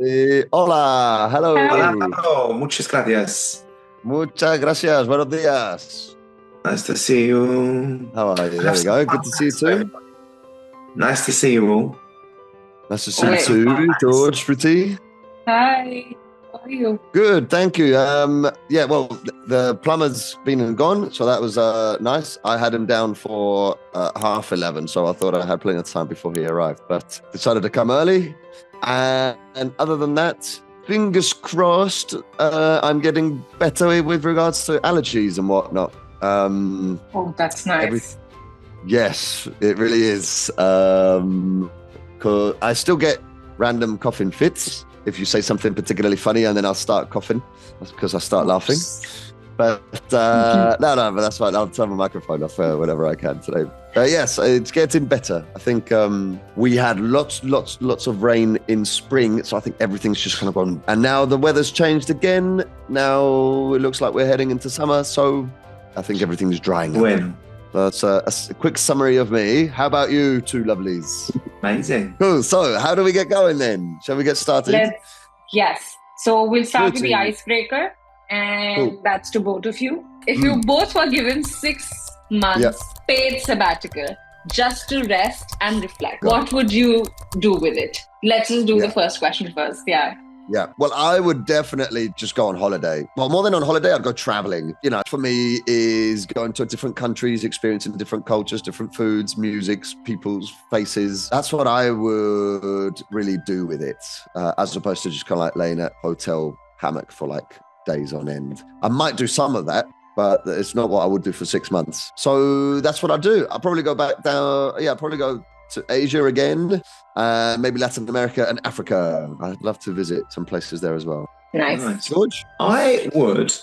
Hola, Hola, hello. Pablo. Muchas gracias. Muchas gracias. Buenos días. Nice to see you. How are you? There Have we some go. fun Good to see you next time. too. Nice to see you all. Nice to see you Have some too, fun. George, Pretty. Hi, how are you? Good, thank you. Yeah, well, the plumber's been and gone, so that was nice. I had him down for 11:30, so I thought I had plenty of time before he arrived, but decided to come early. And other than that, fingers crossed, I'm getting better with regards to allergies and whatnot. Oh, that's nice. Yes, it really is. 'Cause I still get random coughing fits if you say something particularly funny, and then I'll start coughing. That's because I start laughing. But no, but that's fine. I'll turn my microphone off whenever I can today. Yes, it's getting better. I think we had lots of rain in spring, so I think everything's just kind of gone. And now the weather's changed again. Now it looks like we're heading into summer, so I think everything's drying up. Win. That's a quick summary of me. How about you two lovelies? Amazing. Cool. So how do we get going then? Shall we get started? Yes. So we'll start with the Pretty. icebreaker, and Cool. that's to both of you. If you both were given 6 months paid sabbatical just to rest and reflect, what would you do with it? Let's just do the first question first. Yeah. Yeah. Well, I would definitely just go on holiday. Well, more than on holiday, I'd go traveling. You know, for me is going to different countries, experiencing different cultures, different foods, musics, people's faces. That's what I would really do with it, as opposed to just kind of like laying at hotel hammock for like days on end. I might do some of that, but it's not what I would do for 6 months. So that's what I do. I'll probably go back down. Yeah, I'll probably go to Asia again, maybe Latin America and Africa. I'd love to visit some places there as well. Nice. George? I would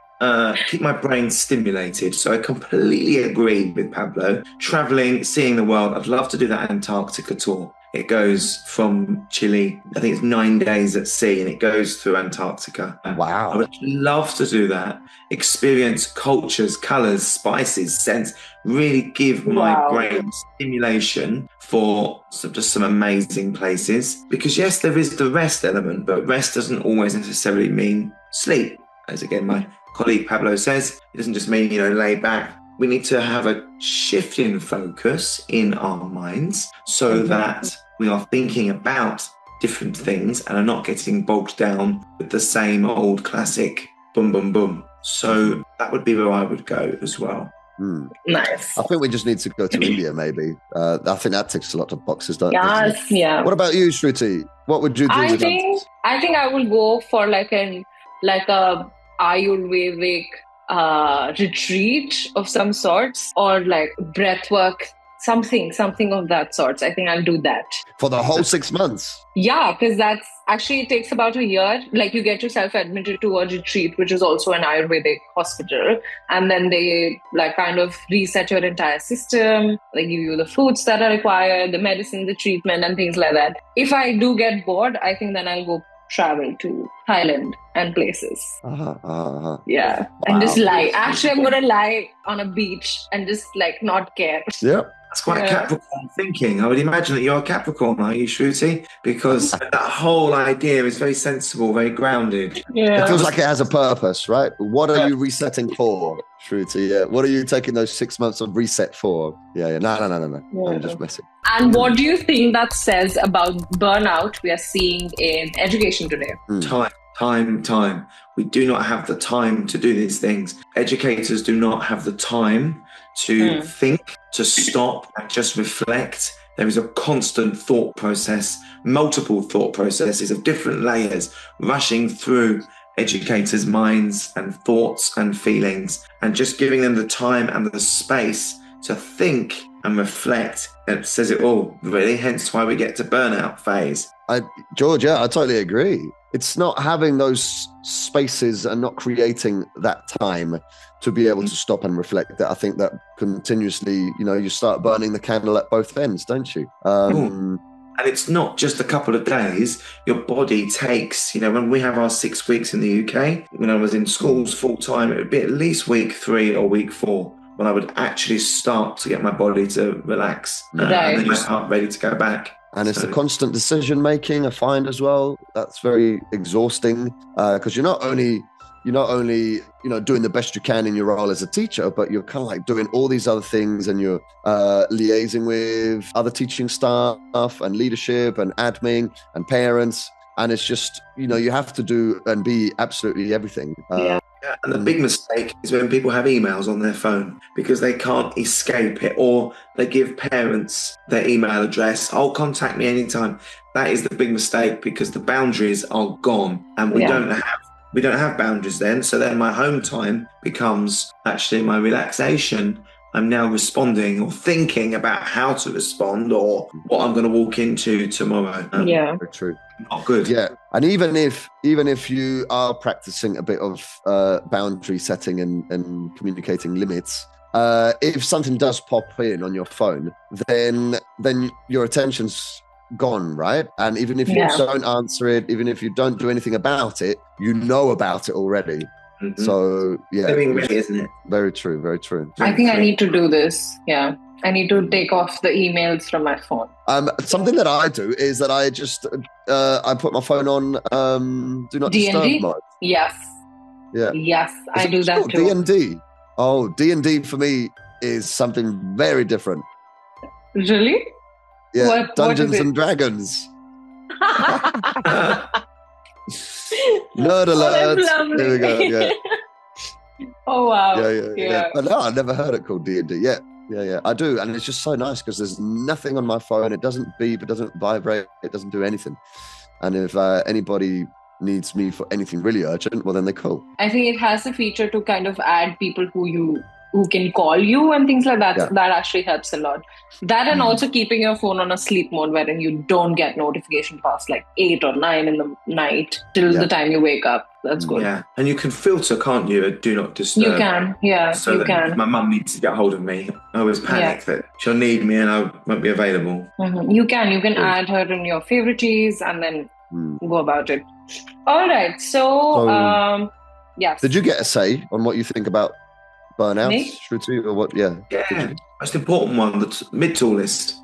keep my brain stimulated. So I completely agree with Pablo. Traveling, seeing the world. I'd love to do that Antarctica tour. It goes from Chile, I think it's 9 days at sea, and it goes through Antarctica. Wow. I would love to do that. Experience cultures, colours, spices, scents. Really give my brain stimulation for just some amazing places. Because yes, there is the rest element, but rest doesn't always necessarily mean sleep. As again, my colleague Pablo says, it doesn't just mean, lay back. We need to have a shift in focus in our minds so that we are thinking about different things and are not getting bogged down with the same old classic boom, boom, boom. So that would be where I would go as well. Nice. I think we just need to go to India, maybe. I think that ticks a lot of boxes, doesn't Yes, it? yeah. What about you, Shruti? What would you do? I think I will go for like a Ayurvedic retreat of some sorts, or like breath work, something of that sort. I think I'll do that. For the whole 6 months? Yeah, because that's actually, it takes about a year. Like you get yourself admitted to a retreat, which is also an Ayurvedic hospital. And then they like kind of reset your entire system. They give you the foods that are required, the medicine, the treatment and things like that. If I do get bored, I think then I'll go travel to Thailand and places. Yeah. And just lie. Actually, I'm going to lie on a beach and just like not care. Yeah. That's quite Capricorn thinking. I would imagine that you're a Capricorn, are you, Shruti? Because that whole idea is very sensible, very grounded. Yeah. It feels like it has a purpose, right? What are you resetting for, Shruti? Yeah. What are you taking those 6 months of reset for? Yeah. No. I'm just messing. And what do you think that says about burnout we are seeing in education today? Time. We do not have the time to do these things. Educators do not have the time to think, to stop and just reflect. There is a constant thought process, multiple thought processes of different layers rushing through educators' minds and thoughts and feelings, and just giving them the time and the space to think and reflect. It says it all, really, hence why we get to burnout phase. George, I totally agree. It's not having those spaces and not creating that time to be able to stop and reflect that I think that continuously, you start burning the candle at both ends, don't you? And it's not just a couple of days. Your body takes, when we have our 6 weeks in the UK, when I was in schools full time, it would be at least week 3 or week 4 when I would actually start to get my body to relax. And then you start ready to go back. And it's the constant decision making I find as well. That's very exhausting because you're not only doing the best you can in your role as a teacher, but you're kind of like doing all these other things, and you're liaising with other teaching staff and leadership and admin and parents. And it's just, you have to do and be absolutely everything. Yeah, and the big mistake is when people have emails on their phone because they can't escape it, or they give parents their email address. Oh, contact me anytime. That is the big mistake, because the boundaries are gone, and we don't have boundaries then. So then my home time becomes actually my relaxation. I'm now responding or thinking about how to respond or what I'm going to walk into tomorrow. Very true. Not good. Yeah, and even if you are practicing a bit of boundary setting and communicating limits, if something does pop in on your phone, then your attention's gone, right? And even if you don't answer it, even if you don't do anything about it, you know about it already. Mm-hmm. So ready, isn't it? Very true, very true. I think I need to do this. Yeah, I need to take off the emails from my phone. Something that I do is that I just I put my phone on do not disturb mode. Yes. Yeah. Yes, I do that too. D&D. Oh, D&D for me is something very different. Really? Yeah, Dungeons and Dragons. Nerd alert. There we go. Yeah. Oh wow. Yeah. But no, I've never heard it called D&D. Yeah, I do, and it's just so nice because there's nothing on my phone. It doesn't beep, it doesn't vibrate, it doesn't do anything. And if anybody needs me for anything really urgent, well, then they call. I think it has a feature to kind of add people who can call you and things like that. Yeah. That actually helps a lot. That and also keeping your phone on a sleep mode wherein you don't get notification past like 8 or 9 in the night till the time you wake up. That's good. Yeah, and you can filter, can't you? Do not disturb. You can, so you can. My mum needs to get hold of me. I always panic that she'll need me and I won't be available. Mm-hmm. You can add her in your favorites and then go about it. All right, so yes. Did you get a say on what you think about burnout, Shruti, or what? Yeah, most important one, the mid-tallest.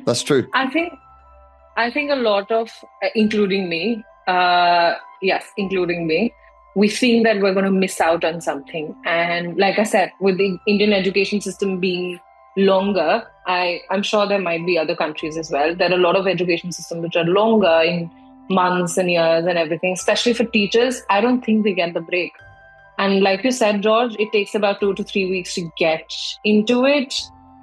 That's true. I think a lot of, including me, we think that we're going to miss out on something. And like I said, with the Indian education system being longer, I'm sure there might be other countries as well. There are a lot of education systems which are longer in months and years and everything, especially for teachers. I don't think they get the break. And like you said, George, it takes about 2 to 3 weeks to get into it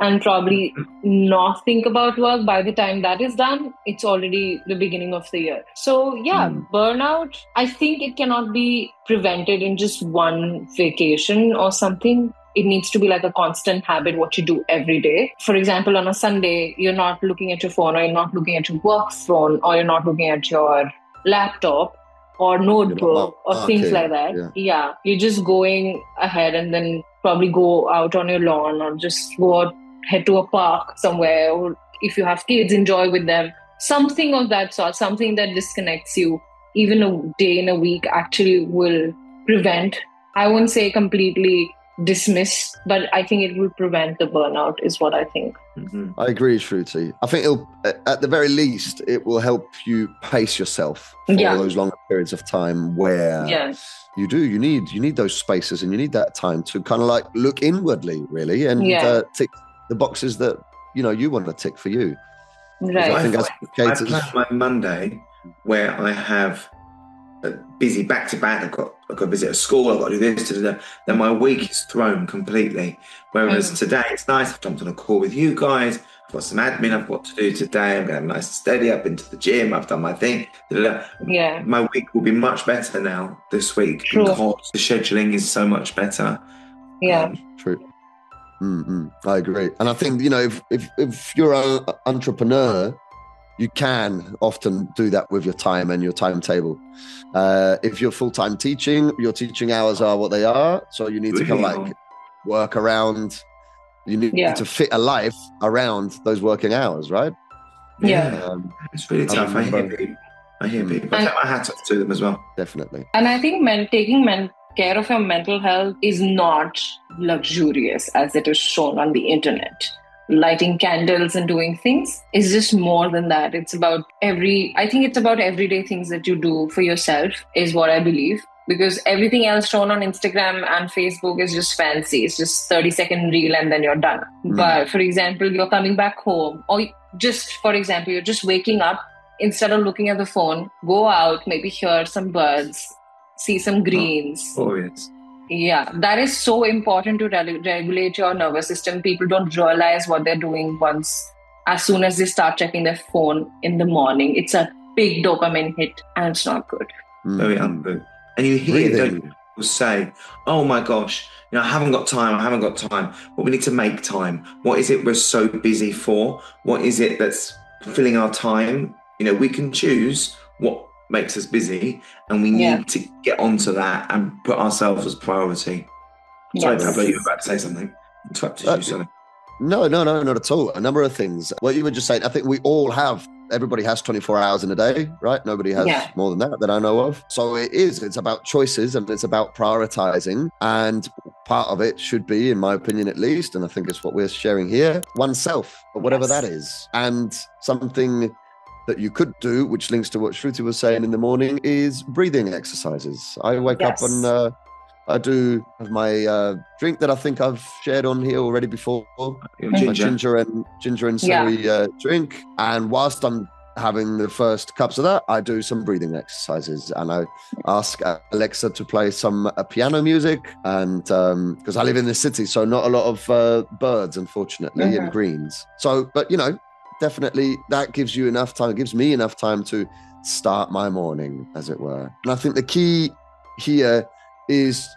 and probably not think about work. By the time that is done, it's already the beginning of the year. So burnout, I think it cannot be prevented in just one vacation or something. It needs to be like a constant habit, what you do every day. For example, on a Sunday, you're not looking at your phone, or you're not looking at your work phone, or you're not looking at your laptop or notebook or things like that. Yeah. You're just going ahead and then probably go out on your lawn or just go out, head to a park somewhere, or if you have kids, enjoy with them. Something of that sort, something that disconnects you, even a day in a week actually will prevent, I wouldn't say completely dismiss, but I think it will prevent the burnout is what I think. Mm-hmm. I agree, Shruti. I think it'll, at the very least, it will help you pace yourself for those longer periods of time where you need those spaces and you need that time to kind of like look inwardly, really, and tick the boxes that you want to tick for you. Right. I plan my Monday where I have busy back to back. I've got to visit a school. I've got to do this. Then my week is thrown completely. Whereas today it's nice. I've jumped on a call with you guys. I've got some admin I've got to do today. I'm going to have nice and steady. I've been to the gym. I've done my thing. Yeah. My week will be much better now this week because the scheduling is so much better. Yeah. True. I agree. And I think, if you're an entrepreneur, you can often do that with your time and your timetable. If you're full-time teaching, your teaching hours are what they are. So you need to kind of like work around, you need to fit a life around those working hours, right? Yeah. It's really tough. I hear people. I take my hat off to them as well. Definitely. And I think taking care of your mental health is not luxurious as it is shown on the internet. lighting candles and doing things. It's just more than that. It's about everyday things that you do for yourself is what I believe. Because everything else shown on Instagram and Facebook is just fancy. It's just 30-second reel and then you're done. But for example, you're coming back home, or just, for example, you're just waking up. Instead of looking at the phone, go out, maybe hear some birds, see some greens. Oh, yes. Yeah, that is so important to regulate your nervous system. People don't realize what they're doing as soon as they start checking their phone in the morning. It's a big dopamine hit and it's not good. Very untrue. And you hear, don't you, people say, oh my gosh, I haven't got time. Well, we need to make time. What is it we're so busy for? What is it that's filling our time? We can choose what makes us busy, and we need to get onto that and put ourselves as priority. Sorry, Pablo, you were about to say something. Interrupted you, sorry. No, not at all. A number of things. What you were just saying, I think everybody has 24 hours in a day, right? Nobody has more than that I know of. So it's about choices and it's about prioritizing. And part of it should be, in my opinion at least, and I think it's what we're sharing here, oneself, whatever that is. And something that you could do, which links to what Shruti was saying in the morning, is breathing exercises. I wake up and I do have my drink that I think I've shared on here already before. My ginger and celery drink. And whilst I'm having the first cups of that, I do some breathing exercises, and I ask Alexa to play some piano music. And because I live in the city, so not a lot of birds, unfortunately, and greens. So, but definitely that gives you enough time. It gives me enough time to start my morning, as it were. And I think the key here is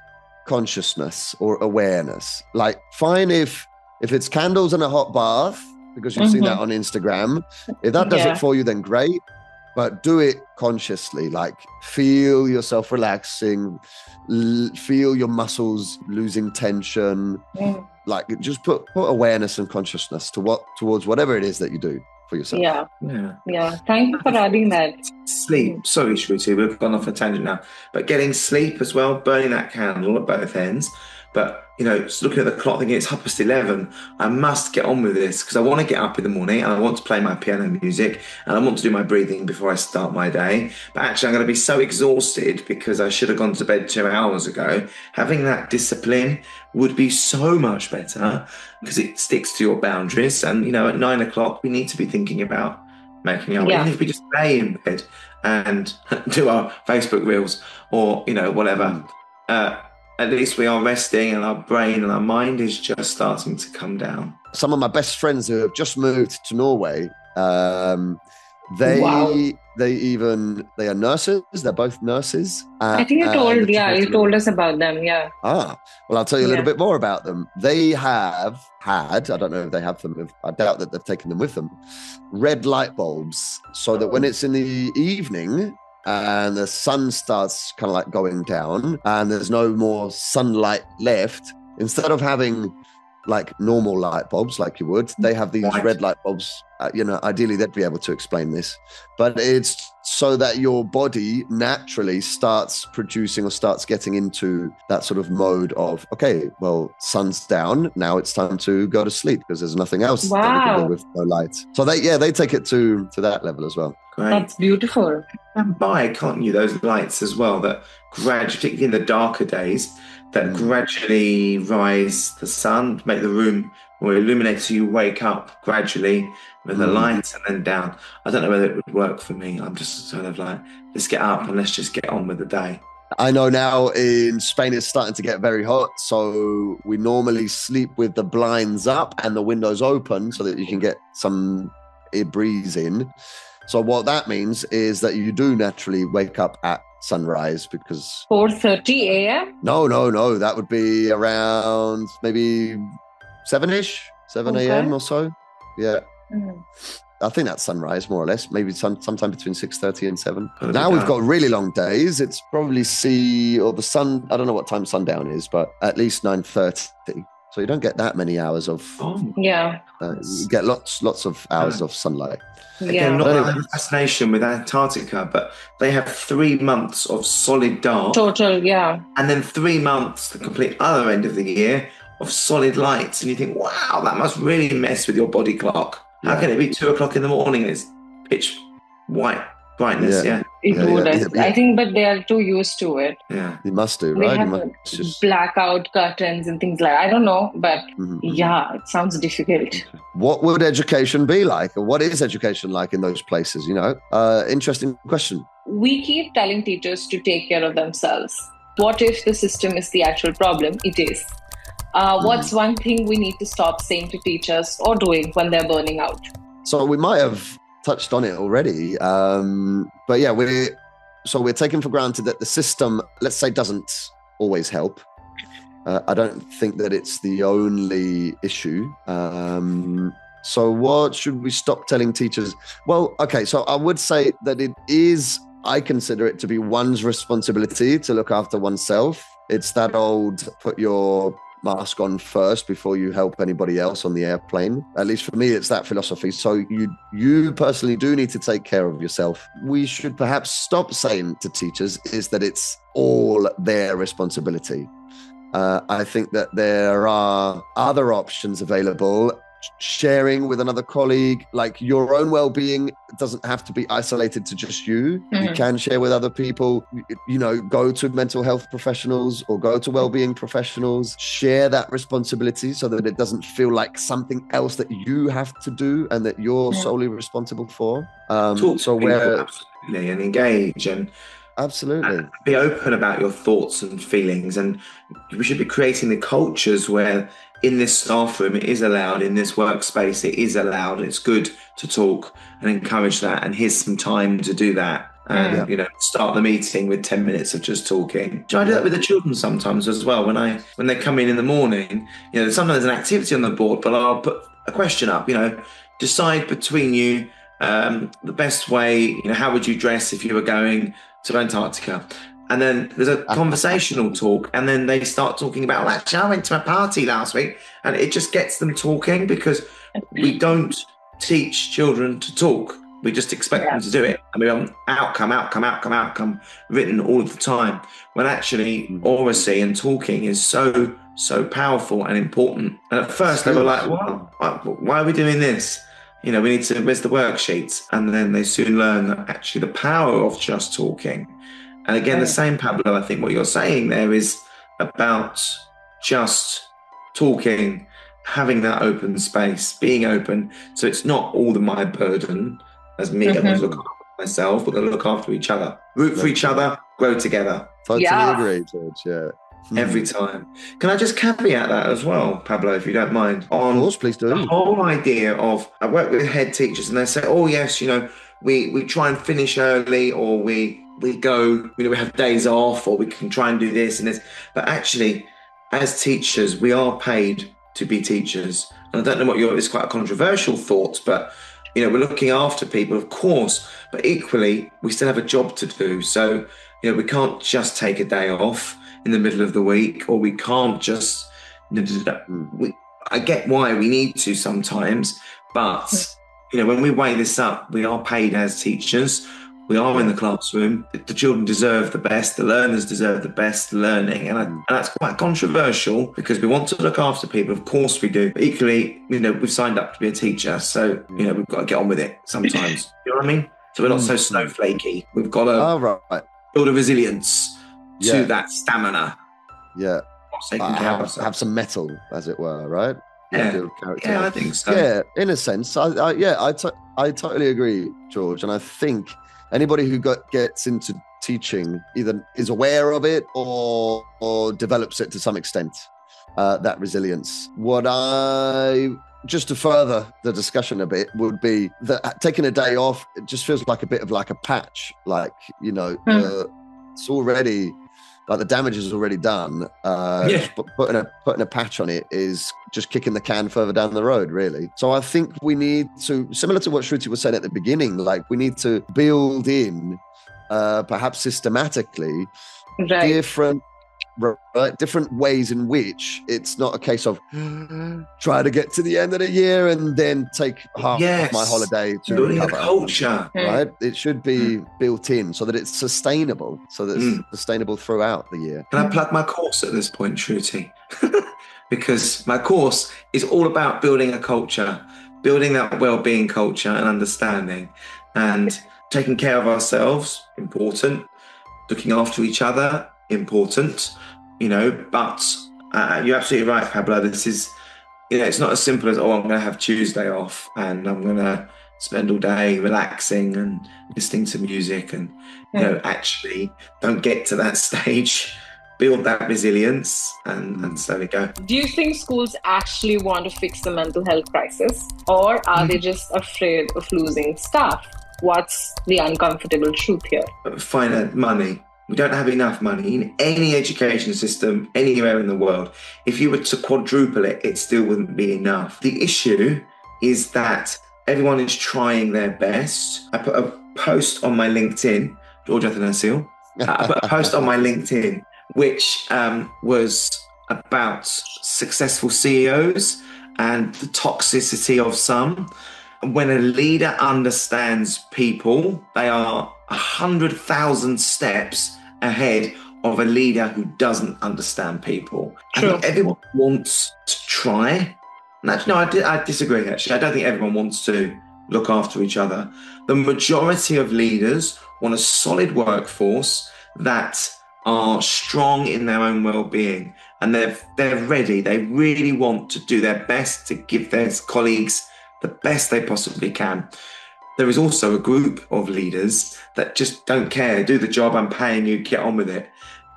consciousness or awareness. Like, fine if it's candles and a hot bath, because you've seen that on Instagram. If that does it for you, then great. But do it consciously. Like, feel yourself relaxing, feel your muscles losing tension. Like, just put awareness and consciousness towards whatever it is that you do for yourself. Yeah. Thank you for adding that. Sleep. Sorry, Shruti, we've gone off a tangent now. But getting sleep as well, burning that candle at both ends. But, just looking at the clock, thinking it's 11:30, I must get on with this because I want to get up in the morning and I want to play my piano music and I want to do my breathing before I start my day. But actually, I'm going to be so exhausted because I should have gone to bed 2 hours ago. Having that discipline would be so much better because it sticks to your boundaries. And, at 9 o'clock, we need to be thinking about making our way. Even if we just lay in bed and do our Facebook reels or, whatever, at least we are resting and our brain and our mind is just starting to come down. Some of my best friends who have just moved to Norway, they are nurses. They're both nurses. I think you told us about them. Yeah. Well, I'll tell you a little bit more about them. They have had, I don't know if they have them, I doubt that they've taken them with them, red light bulbs, so that when it's in the evening and the sun starts kind of like going down and there's no more sunlight left, instead of having like normal light bulbs like you would, they have these red light bulbs. Ideally they'd be able to explain this, but it's so that your body naturally starts producing or starts getting into that sort of mode of, okay, well, sun's down, now it's time to go to sleep because there's nothing else that we can do with no light. So they take it to that level as well. Great. That's beautiful. And can't you, those lights as well that gradually, particularly in the darker days, that gradually rise the sun, make the room more illuminated so you wake up gradually with the lights and then down. I don't know whether it would work for me. I'm just sort of like, let's get up and let's just get on with the day. I know now in Spain it's starting to get very hot, so we normally sleep with the blinds up and the windows open so that you can get some breeze in. So what that means is that you do naturally wake up at sunrise because 4:30 a.m. No. That would be around maybe 7 a.m. or so. Yeah. I think that's sunrise, more or less. Maybe sometime between 6:30 and 7. Now we've got really long days. It's probably the sun. I don't know what time sundown is, but at least 9:30. So you don't get that many hours of. You get lots of hours of sunlight. Again, not anyway. A fascination with Antarctica, but they have 3 months of solid dark. Total, yeah. And then 3 months, the complete other end of the year, of solid lights, and you think, wow, that must really mess with your body clock. How can it be 2:00 in the morning and it's pitch white brightness? It would. I think, but they are too used to it. Yeah, you must do, They right? have blackout curtains and things like that. I don't know, but it sounds difficult. What would education be like, or what is education like in those places? Interesting question. We keep telling teachers to take care of themselves. What if the system is the actual problem? It is. What's one thing we need to stop saying to teachers or doing when they're burning out? So we might have touched on it already, but yeah, we're taking for granted that the system, let's say, doesn't always help. I don't think that it's the only issue. So what should we stop telling teachers? Well, okay, so I would say that I consider it to be one's responsibility to look after oneself. It's that old, put your mask on first before you help anybody else on the airplane. At least for me, it's that philosophy. So you personally do need to take care of yourself. We should perhaps stop saying to teachers is that it's all their responsibility. I think that there are other options available. Sharing with another colleague, like your own well-being doesn't have to be isolated to just you. You can share with other people, go to mental health professionals or go to well-being professionals, share that responsibility so that it doesn't feel like something else that you have to do and that you're solely responsible for. Talk to people, absolutely, and engage and absolutely be open about your thoughts and feelings. And we should be creating the cultures where in this staff room it is allowed, in this workspace it is allowed, it's good to talk and encourage that, and here's some time to do that. And start the meeting with 10 minutes of just talking. I do that with the children sometimes as well. When they come in the morning, sometimes there's an activity on the board, but I'll put a question up, decide between you the best way, how would you dress if you were going to Antarctica? And then there's a conversational talk, and then they start talking about, well, actually, I went to a party last week, and it just gets them talking, because we don't teach children to talk. We just expect them to do it. And we have outcome written all of the time, when actually oracy and talking is so, so powerful and important. And at first they were like, why are we doing this? where's the worksheets? And then they soon learn that actually the power of just talking. And again, the same, Pablo, I think what you're saying there is about just talking, having that open space, being open. So it's not all my burden as me, I want to look after myself, but to look after each other. Root for each other, grow together. Totally agree, George, yeah. Every time. Can I just caveat that as well, Pablo, if you don't mind? Of course, please do. The whole idea of, I work with head teachers and they say, oh yes, we try and finish early, or we go, we have days off, or we can try and do this and this. But actually, as teachers, we are paid to be teachers. And I don't know it's quite a controversial thought, but we're looking after people, of course, but equally, we still have a job to do. So, we can't just take a day off in the middle of the week, or we can't just, I get why we need to sometimes, but, when we weigh this up, we are paid as teachers. We are in the classroom. The children deserve the best. The learners deserve the best learning. And that's quite controversial, because we want to look after people. Of course we do. But equally, we've signed up to be a teacher. So, we've got to get on with it sometimes. You know what I mean? So we're not so snowflakey. We've got to build a resilience to that stamina. Yeah. Have some metal, as it were, right? Yeah, I think so. Yeah, in a sense. I totally agree, George. And I think anybody who gets into teaching either is aware of it or develops it to some extent, that resilience. Just to further the discussion a bit, would be that taking a day off, it just feels like a bit of like a patch. Like, it's already, like the damage is already done. But putting a patch on it is just kicking the can further down the road, really. So I think we need to, similar to what Shruti was saying at the beginning, like we need to build in, perhaps systematically, different ways in which it's not a case of try to get to the end of the year and then take half my holiday to building recover. A culture, right? It should be built in so that it's sustainable, so that it's sustainable throughout the year. Can I plug my course at this point, Shruti? because my course is all about building a culture, building that well-being culture and understanding, and taking care of ourselves, important, looking after each other, important, but you're absolutely right, Pablo. This is, it's not as simple as, I'm going to have Tuesday off and I'm going to spend all day relaxing and listening to music and, actually don't get to that stage, build that resilience, and so we go. Do you think schools actually want to fix the mental health crisis, or are they just afraid of losing staff? What's the uncomfortable truth here? Finite money. We don't have enough money in any education system anywhere in the world. If you were to quadruple it, it still wouldn't be enough. The issue is that everyone is trying their best. I put a post on my LinkedIn, George Athanasiou. I put a post on my LinkedIn, which was about successful CEOs and the toxicity of some. When a leader understands people, they are 100,000 steps ahead of a leader who doesn't understand people. True. I think everyone wants to try. I disagree, actually. I don't think everyone wants to look after each other. The majority of leaders want a solid workforce that are strong in their own well-being, and they're ready. They really want to do their best to give their colleagues the best they possibly can. There is also a group of leaders that just don't care. Do the job, I'm paying you, get on with it.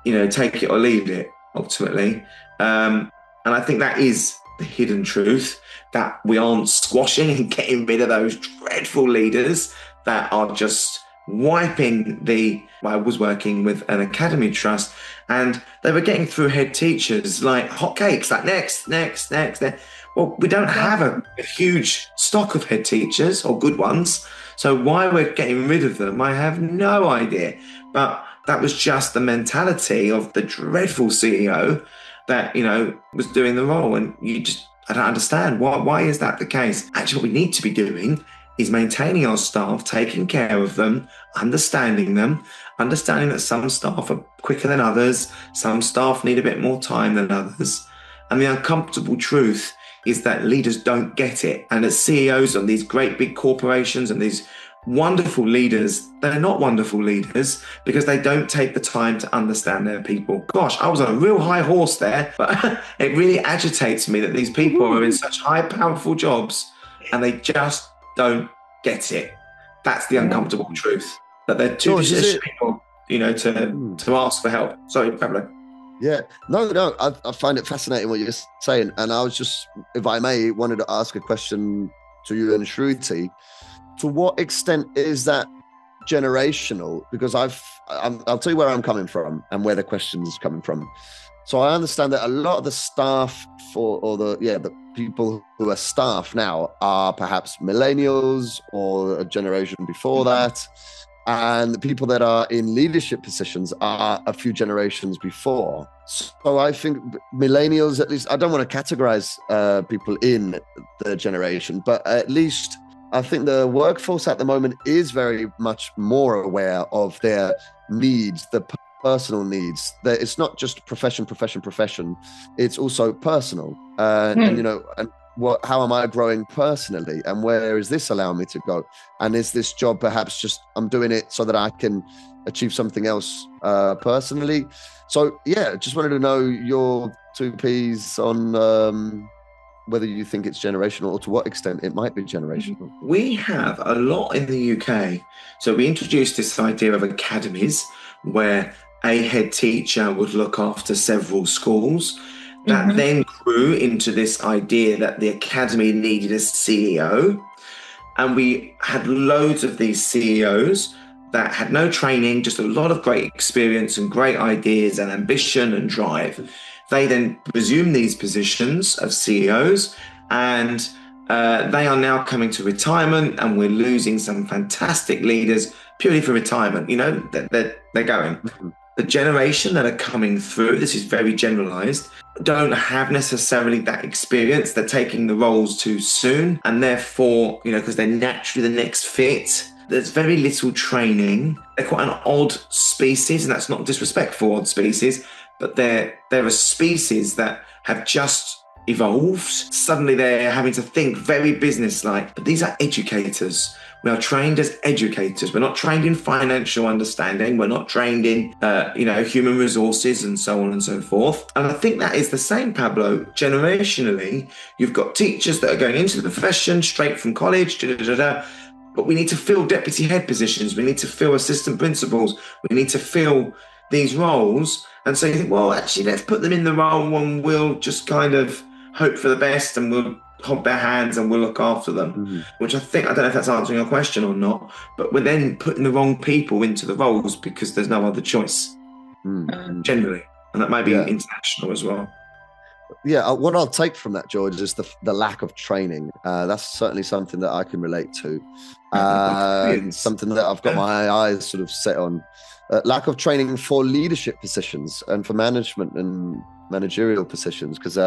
Take it or leave it, ultimately. And I think that is the hidden truth, that we aren't squashing and getting rid of those dreadful leaders that are just wiping I was working with an academy trust, and they were getting through head teachers like hotcakes, like next. Well, we don't have a huge stock of head teachers, or good ones, so why we're getting rid of them, I have no idea. But that was just the mentality of the dreadful CEO that, was doing the role. And I don't understand. Why is that the case? Actually, what we need to be doing is maintaining our staff, taking care of them, understanding that some staff are quicker than others, some staff need a bit more time than others. And the uncomfortable truth is that leaders don't get it. And as CEOs of these great big corporations and these wonderful leaders, they're not wonderful leaders because they don't take the time to understand their people. Gosh, I was on a real high horse there, but it really agitates me that these people are in such high, powerful jobs and they just don't get it. That's the uncomfortable truth, that they're too ashamed, to ask for help. Sorry, Pablo. Yeah, no, I find it fascinating what you're saying. And I was just, if I may, wanted to ask a question to you and Shruti. To what extent is that generational? Because I'll tell you where I'm coming from and where the question is coming from. So I understand that a lot of the staff the people who are staff now are perhaps millennials or a generation before that. And the people that are in leadership positions are a few generations before. So I think millennials, at least, I don't want to categorize people in the generation, but at least I think the workforce at the moment is very much more aware of their needs, the personal needs. That it's not just profession. It's also personal. And how am I growing personally, and where is this allowing me to go? And is this job perhaps just I'm doing it so that I can achieve something else personally? So just wanted to know your 2 Ps on whether you think it's generational or to what extent it might be generational. We have a lot in the UK. So we introduced this idea of academies where a head teacher would look after several schools. That then grew into this idea that the academy needed a CEO. And we had loads of these CEOs that had no training, just a lot of great experience and great ideas and ambition and drive. They then resumed these positions of CEOs, and they are now coming to retirement, and we're losing some fantastic leaders purely for retirement. They're going. The generation that are coming through, this is very generalized, don't have necessarily that experience. They're taking the roles too soon, and therefore, because they're naturally the next fit. There's very little training. They're quite an odd species, and that's not disrespect for odd species, but they're a species that have just evolved. Suddenly they're having to think very business-like. But these are educators. We are trained as educators. We're not trained in financial understanding. We're not trained in, human resources and so on and so forth. And I think that is the same, Pablo. Generationally, you've got teachers that are going into the profession straight from college, but we need to fill deputy head positions. We need to fill assistant principals. We need to fill these roles. And so you think, well, actually, let's put them in the role and we'll just kind of hope for the best and we'll hold their hands and we'll look after them, which I don't know if that's answering your question or not, but we're then putting the wrong people into the roles because there's no other choice, generally. And that might be international as well. Yeah, what I'll take from that, George, is the lack of training. That's certainly something that I can relate to. Something that I've got my eyes sort of set on. Lack of training for leadership positions and for management and managerial positions, because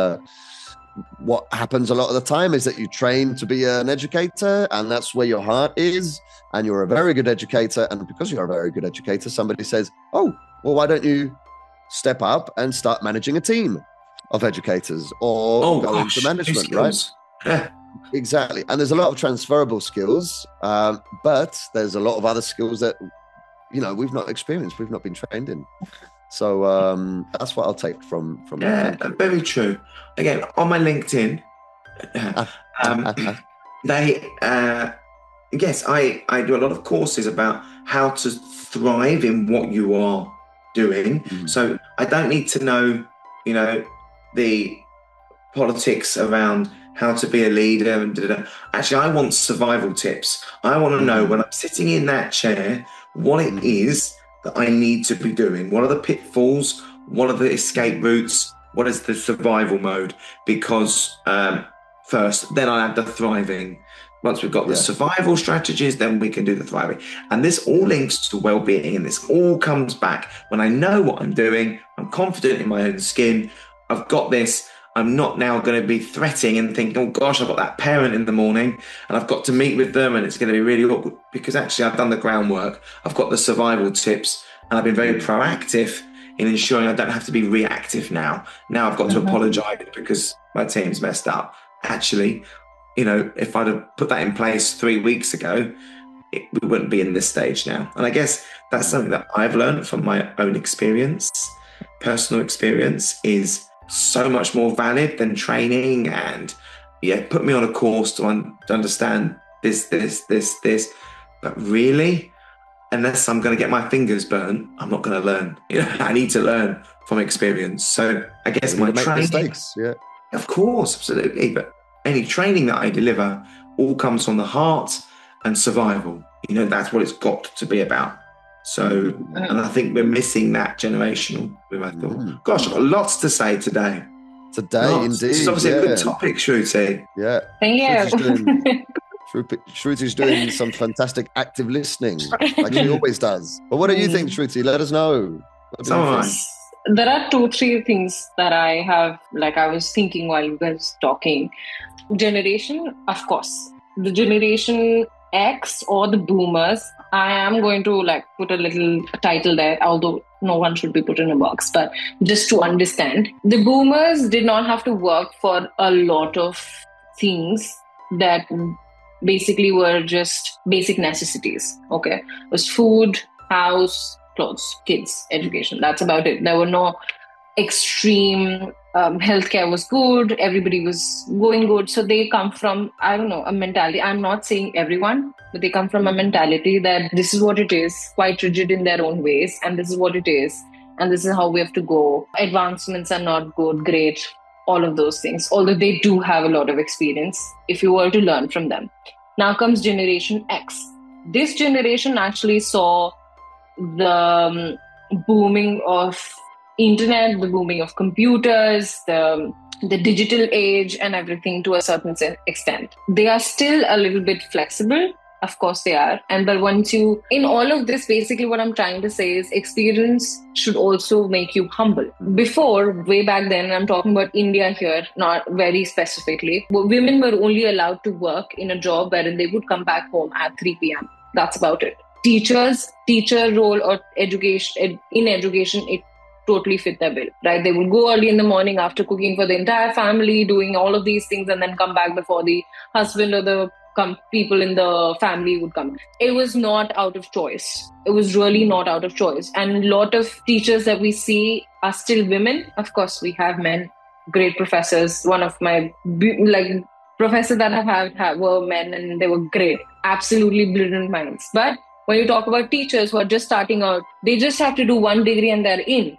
what happens a lot of the time is that you train to be an educator and that's where your heart is and you're a very good educator, and because you're a very good educator, somebody says, oh, well, why don't you step up and start managing a team of educators or go into management, right? Yeah. Exactly. And there's a lot of transferable skills, but there's a lot of other skills that we've not experienced, we've not been trained in. So that's what I'll take from that. Very true. Again, on my LinkedIn, I do a lot of courses about how to thrive in what you are doing. So I don't need to know, the politics around how to be a leader and Actually, I want survival tips. I want to know when I'm sitting in that chair what it is that I need to be doing. What are the pitfalls? What are the escape routes? What is the survival mode? Because first, then I have the thriving. Once we've got the survival strategies, then we can do the thriving. And this all links to well-being, and this all comes back when I know what I'm doing. I'm confident in my own skin. I've got this. I'm not now going to be threatening and thinking, oh gosh, I've got that parent in the morning and I've got to meet with them and it's going to be really awkward, because actually I've done the groundwork. I've got the survival tips and I've been very proactive in ensuring I don't have to be reactive now. Now I've got to apologize because my team's messed up. Actually, if I'd have put that in place 3 weeks ago, we wouldn't be in this stage now. And I guess that's something that I've learned from my own experience. Personal experience is so much more valid than training, and put me on a course to understand this. But really, unless I'm going to get my fingers burnt, I'm not going to learn. I need to learn from experience. So I guess my training, mistakes, of course, absolutely. But any training that I deliver all comes from the heart and survival. That's what it's got to be about. So, and I think we're missing that generational. I thought, gosh, I've got lots to say today. Indeed. This is obviously a good topic, Shruti. Yeah. Thank you. Shruti's doing some fantastic active listening, like she always does. But what do you think, Shruti? Let us know. There are 2-3 things that I have, I was thinking while you guys talking. Generation, of course. The generation X or the boomers, I am going to put a little title there, although no one should be put in a box, but just to understand. The boomers did not have to work for a lot of things that basically were just basic necessities. Okay. It was food, house, clothes, kids, education. That's about it. There were no extreme healthcare was good. Everybody was going good. So they come from, a mentality. I'm not saying everyone, but they come from a mentality that this is what it is, quite rigid in their own ways. And this is what it is. And this is how we have to go. Advancements are not good, great, all of those things. Although they do have a lot of experience if you were to learn from them. Now comes Generation X. This generation actually saw the booming of internet, the booming of computers, the digital age and everything to a certain extent. They are still a little bit flexible. Of course they are. But in all of this, basically what I'm trying to say is experience should also make you humble. Before, way back then, I'm talking about India here, not very specifically, women were only allowed to work in a job wherein they would come back home at 3 p.m. That's about it. Teacher role or education, it totally fit their bill, right? They would go early in the morning after cooking for the entire family, doing all of these things, and then come back before the husband or the people in the family would come. It was not out of choice. It was really not out of choice. And a lot of teachers that we see are still women. Of course, we have men, great professors. One of my professors that I've had were men, and they were great, absolutely brilliant minds. But when you talk about teachers who are just starting out, they just have to do one degree and they're in.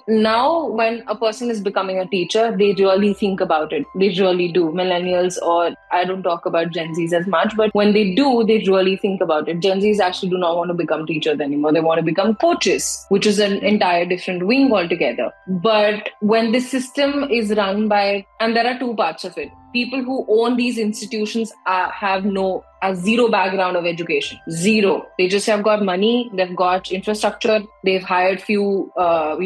Now, when a person is becoming a teacher, they really think about it. They really do. Millennials, or I don't talk about Gen Zs as much, but when they do, they really think about it. Gen Zs actually do not want to become teachers anymore. They want to become coaches, which is an entire different wing altogether. But when the system is run by, and there are two parts of it. People who own these institutions have zero background of education. Zero. They just have got money, they've got infrastructure, they've hired few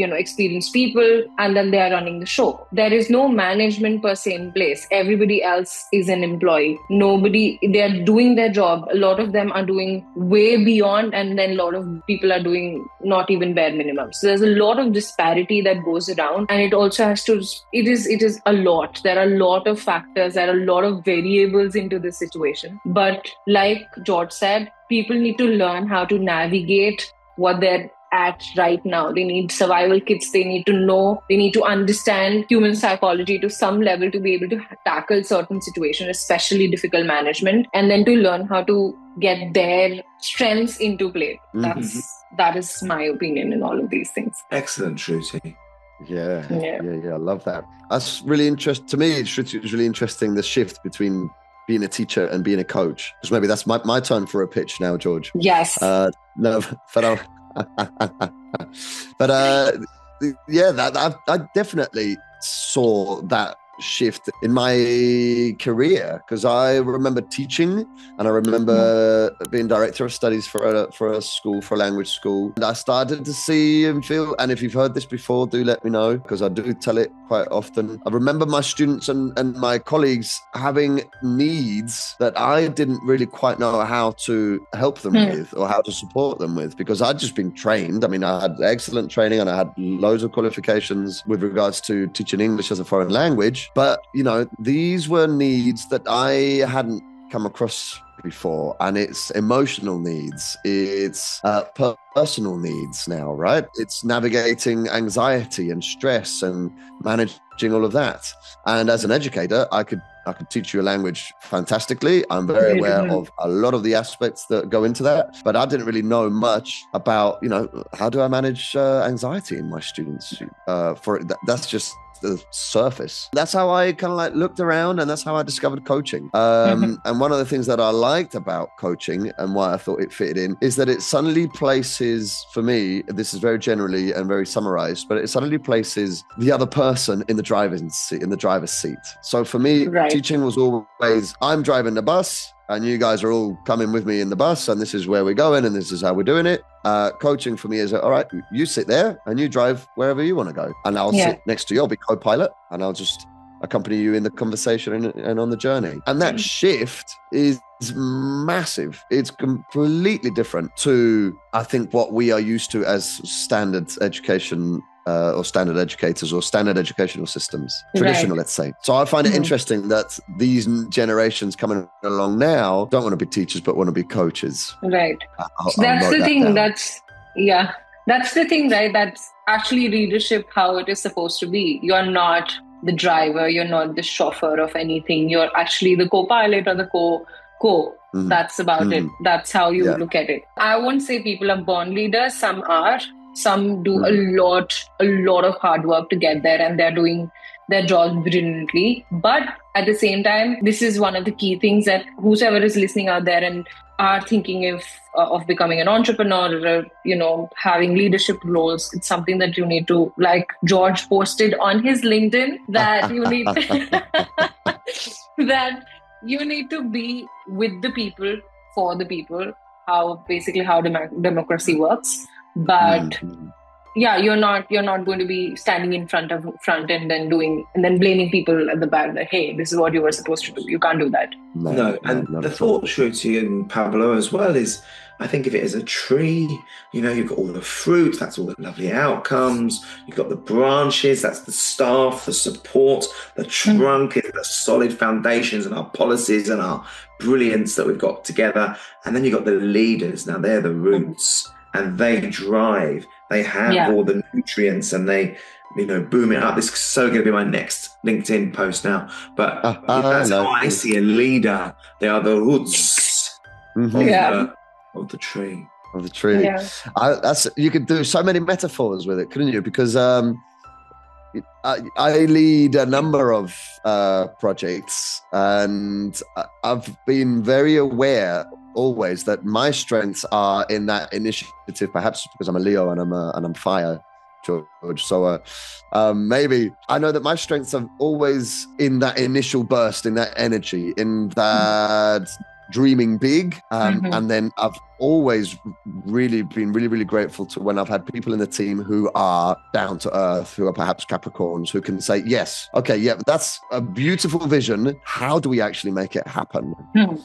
experienced people, and then they are running the show. There is no management per se in place. Everybody else is an employee. They are doing their job. A lot of them are doing way beyond, and then a lot of people are doing not even bare minimum. So there's a lot of disparity that goes around, and it also has to, it is a lot. There are a lot of factors, there are a lot of variables into this situation. But like George said, people need to learn how to navigate what they're at right now. They need survival kits. They need to know, they need to understand human psychology to some level to be able to tackle certain situations, especially difficult management, and then to learn how to get their strengths into play. That is my opinion in all of these things. Excellent, Shruti. Yeah. I love that. That's really interesting. To me, it's really interesting, the shift between being a teacher and being a coach. Because maybe that's my turn for a pitch now, George. Yes. No, but I definitely saw that shift in my career, because I remember teaching, and I remember being director of studies for a school, for a language school, and I started to see and feel, and if you've heard this before, do let me know, because I do tell it quite often. I remember my students and my colleagues having needs that I didn't really quite know how to help them with, or how to support them with, because I'd just been trained. I mean, I had excellent training and I had loads of qualifications with regards to teaching English as a foreign language. But, these were needs that I hadn't come across before, and it's emotional needs, it's personal needs now, right? It's navigating anxiety and stress and managing all of that. And as an educator, I could teach you a language fantastically. I'm very aware of a lot of the aspects that go into that, but I didn't really know much about, how do I manage anxiety in my students? That's just the surface. That's how I kind of looked around, and that's how I discovered coaching. And one of the things that I liked about coaching, and why I thought it fitted in, is that it suddenly places, for me, this is very generally and very summarized, but it suddenly places the other person in the driver's seat. So for me, teaching was always, I'm driving the bus, and you guys are all coming with me in the bus, and this is where we're going, and this is how we're doing it. Coaching for me is, all right, you sit there and you drive wherever you want to go, and I'll sit next to you. I'll be co-pilot, and I'll just accompany you in the conversation and on the journey. And that shift is massive. It's completely different to, I think, what we are used to as standard education, or standard educators, or standard educational systems, traditional, let's say. So I find it interesting that these generations coming along now don't want to be teachers, but want to be coaches. Right. That's the thing. That's the thing, right? That's actually leadership, how it is supposed to be. You're not the driver. You're not the chauffeur of anything. You're actually the co-pilot or the co. That's about it. That's how you look at it. I won't say people are born leaders. Some are. Some do a lot of hard work to get there, and they're doing their job brilliantly. But at the same time, this is one of the key things that whoever is listening out there and are thinking of becoming an entrepreneur, or, having leadership roles, it's something that you need to, like George posted on his LinkedIn, that you need that you need to be with the people, for the people, how democracy works. But you're not going to be standing in front end and then blaming people at the back that, hey, this is what you were supposed to do. You can't do that. No. The thought, Shruti and Pablo, as well, is I think of it as a tree. You know, you've got all the fruit, that's all the lovely outcomes. You've got the branches, that's the staff, the support, the trunk is the solid foundations and our policies and our brilliance that we've got together. And then you've got the leaders. Now they're the roots and they drive. They have all the nutrients and they, you know, boom it up. This is so going to be my next LinkedIn post now. But that's how I see a leader. They are the roots of the tree. Of the tree. Yeah. You could do so many metaphors with it, couldn't you? Because I lead a number of projects, and I've been very aware always that my strengths are in that initiative, perhaps because I'm a Leo and I'm fire, George. So maybe I know that my strengths are always in that initial burst, in that energy, in that dreaming big. And then I've always really been really grateful to when I've had people in the team who are down to earth, who are perhaps Capricorns, who can say, yes, okay, yeah, that's a beautiful vision. How do we actually make it happen?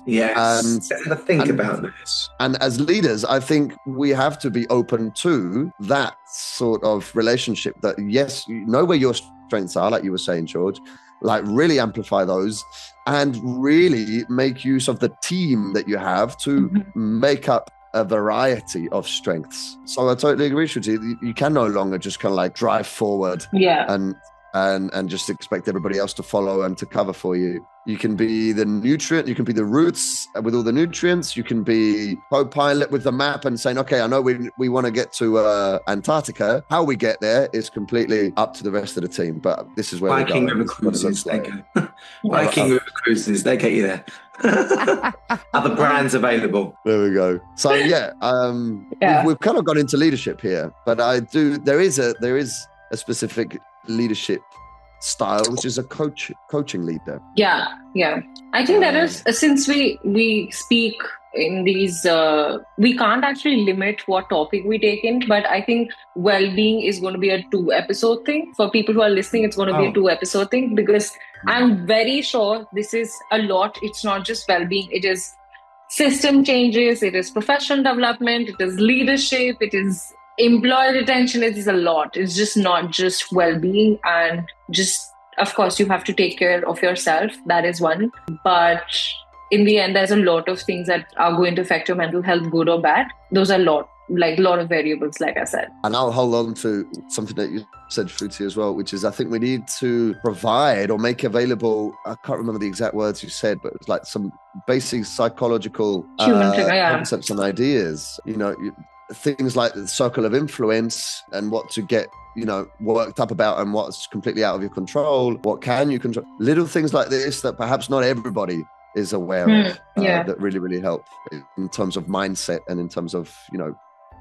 Yes, and think about this. And as leaders, I think we have to be open to that sort of relationship that, yes, you know where your strengths are, like you were saying, George, like really amplify those and really make use of the team that you have to make up a variety of strengths. So I totally agree with you. You can no longer just kind of like drive forward and just expect everybody else to follow and to cover for you. You can be the nutrient, you can be the roots with all the nutrients, you can be co-pilot with the map and saying, okay, I know we want to get to Antarctica. How we get there is completely up to the rest of the team, but this is where Viking River Cruises, they go. Viking River Cruises, they get you there. Other brands available. There we go. So we've kind of gone into leadership here, but there is a specific leadership style, which is a coaching leader. I think that is, since we speak in these we can't actually limit what topic we take in, but I think well-being is going to be a 2-episode thing. For people who are listening, it's going to be a 2-episode thing, because I'm very sure this is a lot. It's not just well-being, it is system changes, it is professional development, it is leadership, it is employee retention. It is a lot. It's just not just well-being, and just, of course, you have to take care of yourself. That is one. But in the end, there's a lot of things that are going to affect your mental health, good or bad. Those are a lot of variables, like I said. And I'll hold on to something that you said, Shruti, as well, which is I think we need to provide or make available, I can't remember the exact words you said, but it's like some basic psychological concepts and ideas. You know, things like the circle of influence and what to get, you know, worked up about and what's completely out of your control. What can you control? Little things like this that perhaps not everybody is aware of that really help in terms of mindset and in terms of, you know,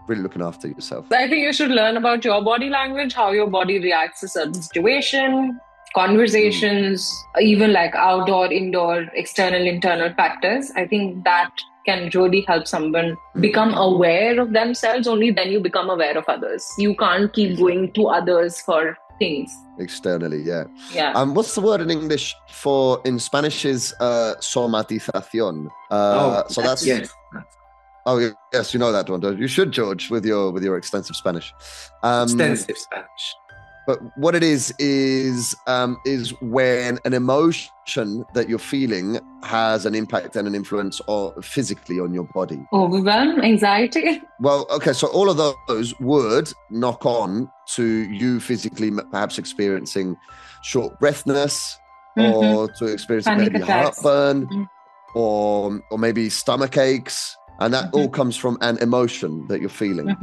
really looking after yourself. I think you should learn about your body language, how your body reacts to certain situation, conversations, even like outdoor, indoor, external, internal factors. I think that can really help someone become aware of themselves. Only then you become aware of others. You can't keep going to others for things. Externally, what's the word in English for, in Spanish is somatización. So that's... Yes. Oh, yes, you know that one, don't you? You should, George, with your extensive Spanish. Extensive Spanish. But what it is when an emotion that you're feeling has an impact and an influence physically on your body. Overwhelm, anxiety. Well, okay, so all of those would knock on to you physically perhaps experiencing short breathness or to experiencing maybe heartburn or maybe stomach aches. And that all comes from an emotion that you're feeling.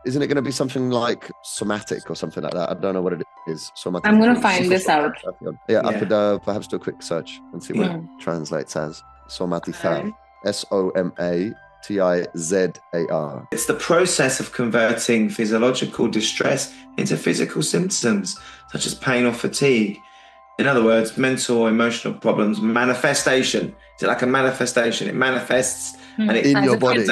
Isn't it going to be something like somatic or something like that? I don't know what it is. Somatic. I'm going to find this out. I could perhaps do a quick search and see what it translates as. Somatizar. SOMATIZAR. It's the process of converting physiological distress into physical symptoms, such as pain or fatigue. In other words, mental or emotional problems, manifestation. Is it like a manifestation? It manifests and it in your body,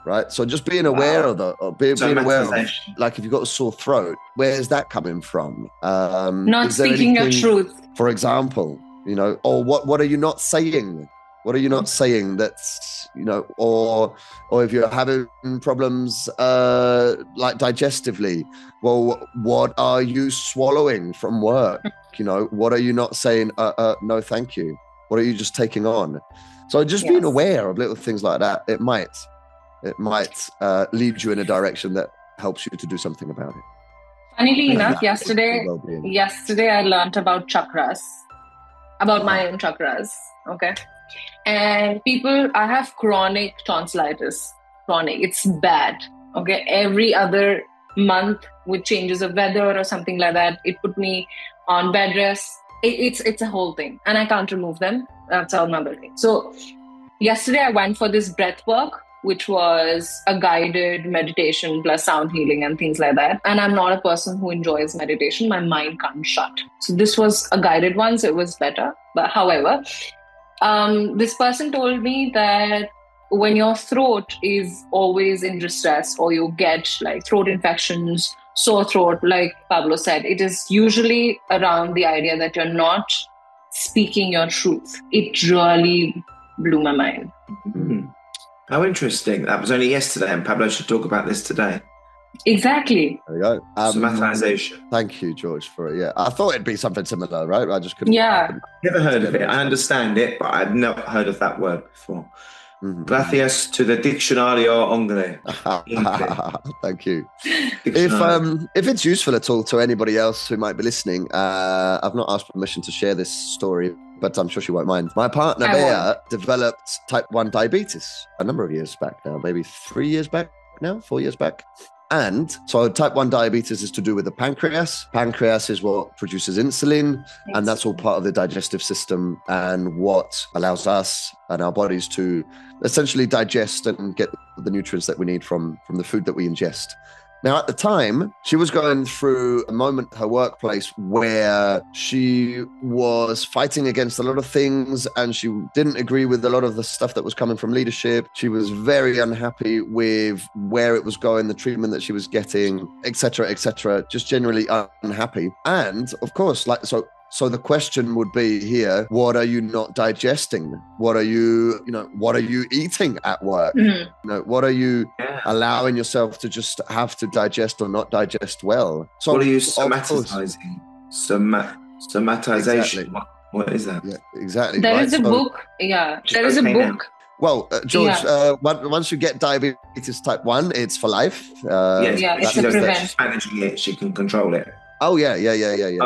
right? So just being aware of that, or being aware of, like, if you've got a sore throat, where's that coming from? Not speaking your truth, for example, you know, or what are you not saying? What are you not saying that's or if you're having problems like digestively, well, what are you swallowing from work? What are you not saying? No, thank you. What are you just taking on? So just being aware of little things like that, it might lead you in a direction that helps you to do something about it. Funnily enough, yesterday I learned about chakras, about my own chakras. Okay. And I have chronic tonsillitis. Chronic. It's bad. Okay. Every other month with changes of weather or something like that, it put me on bed rest. It's a whole thing. And I can't remove them. That's another thing. So yesterday I went for this breath work, which was a guided meditation plus sound healing and things like that. And I'm not a person who enjoys meditation. My mind can't shut. So this was a guided one, so it was better. But however, this person told me that when your throat is always in distress or you get like throat infections, sore throat, like Pablo said, it is usually around the idea that you're not speaking your truth. It really blew my mind. Mm-hmm. How interesting. That was only yesterday, and Pablo should talk about this today. Exactly. There we go. Somatization. Thank you, George, for it. Yeah, I thought it'd be something similar, right? I just couldn't. Yeah. Never heard of it. I understand it, but I've never heard of that word before. Mm-hmm. Gracias to the Diccionario Anglais. Thank you. If it's useful at all to anybody else who might be listening, I've not asked permission to share this story, but I'm sure she won't mind. My partner, Bea, developed type 1 diabetes a number of years back now, maybe 4 years back. And so type 1 diabetes is to do with the pancreas. Pancreas is what produces insulin, and that's all part of the digestive system and what allows us and our bodies to essentially digest and get the nutrients that we need from the food that we ingest. Now, at the time, she was going through a moment in her workplace where she was fighting against a lot of things and she didn't agree with a lot of the stuff that was coming from leadership. She was very unhappy with where it was going, the treatment that she was getting, etc., just generally unhappy. And of course, so the question would be here, what are you not digesting? What are you eating at work? Mm-hmm. What are you allowing yourself to just have to digest or not digest well? So what are you somatizing? Somatization. Exactly. What is that? Yeah, exactly. There is a book. Yeah, there is a book. Well, George, once you get diabetes type 1, it's for life. It's a prevent. She's managing it. She can control it. Oh yeah. Okay.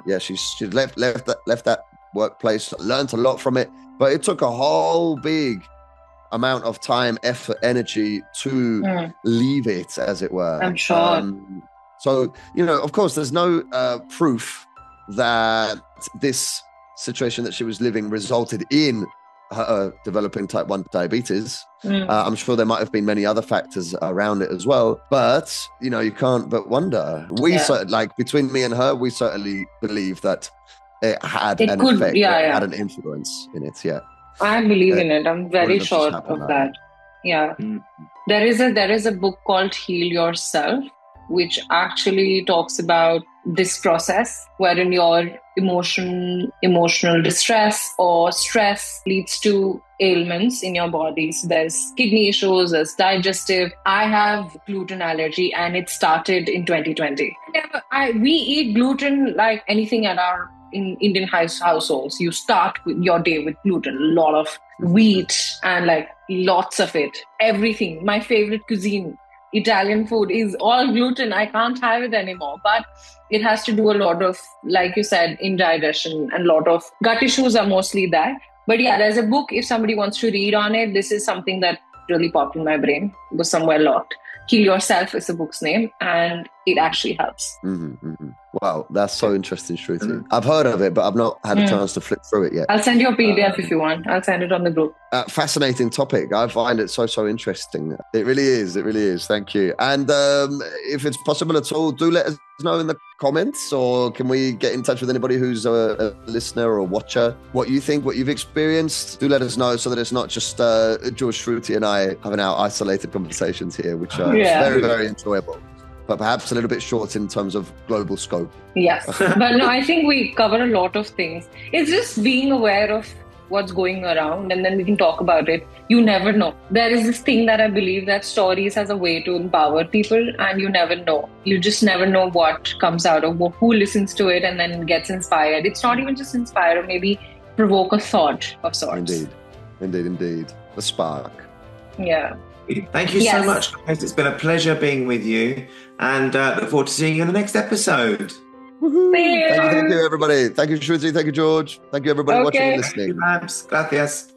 Yeah, she left that workplace, learned a lot from it, but it took a whole big amount of time, effort, energy to leave it, as it were. I'm sure. So of course, there's no proof that this situation that she was living resulted in her developing type 1 diabetes. I'm sure there might have been many other factors around it as well, but you can't but wonder. Between me and her, we certainly believe that it had an effect, had an influence in it. Yeah, I believe in it. I'm very sure of that. Yeah. There is a book called Heal Yourself, which actually talks about this process wherein your emotional distress or stress leads to ailments in your body. So there's kidney issues, there's digestive. I have gluten allergy and it started in 2020. We eat gluten like anything in Indian households. You start your day with gluten, a lot of wheat and like lots of it. Everything. My favorite cuisine, Italian food, is all gluten. I can't have it anymore. But it has to do a lot of, like you said, indigestion, and a lot of gut issues are mostly that. But yeah, there's a book, if somebody wants to read on it. This is something that really popped in my brain. It was somewhere locked. Heal Yourself is the book's name, and it actually helps. Wow, that's so interesting, Shruti. I've heard of it, but I've not had a chance to flip through it yet. I'll send you a PDF if you want. I'll send it on the group. Fascinating topic. I find it so interesting. It really is. Thank you. And if it's possible at all, do let us know in the comments, or can we get in touch with anybody who's a listener or a watcher, what you think, what you've experienced. Do let us know, so that it's not just George, Shruti and I having our isolated conversations here, which are very, very enjoyable, but perhaps a little bit short in terms of global scope. Yes. But no, I think we cover a lot of things. It's just being aware of what's going around, and then we can talk about it. You never know. There is this thing that I believe that stories has a way to empower people, and you never know. You just never know what comes out of who listens to it and then gets inspired. It's not even just inspire, or maybe provoke a thought of sorts. Indeed. The spark. Yeah. Thank you so much, guys. It's been a pleasure being with you, and look forward to seeing you in the next episode. Thank you, everybody. Thank you, Shruti. Thank you, George. Thank you, everybody watching and listening. Thank you, Labs. Gracias.